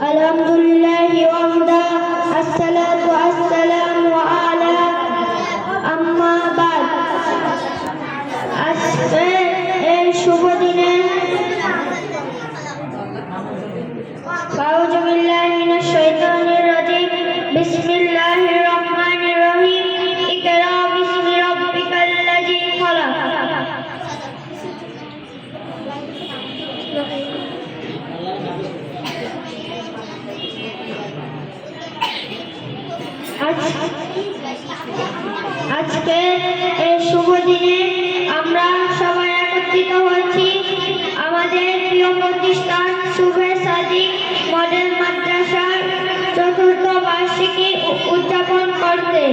আলহামদুলিল্লাহ ওয়াহদা আসসালাতু ওয়াসসালামু আলা আম্মা বাদ। আজকে এই শুভ দিনে আউযু বিল্লাহি মিনাশ শাইতানির রাজিম। বিসমিল্লাহির রহমানির রহিম। ইকরা বিসমি রাব্বিকাল্লাযী খলাক। আজকে এই শুভ দিনে আমরা সবাই একত্রিত হয়েছি আমাদের প্রিয় প্রতিষ্ঠান শুভে সাদিক মডেল মাদ্রাসার চতুর্থ বার্ষিকী উদযাপন করতে।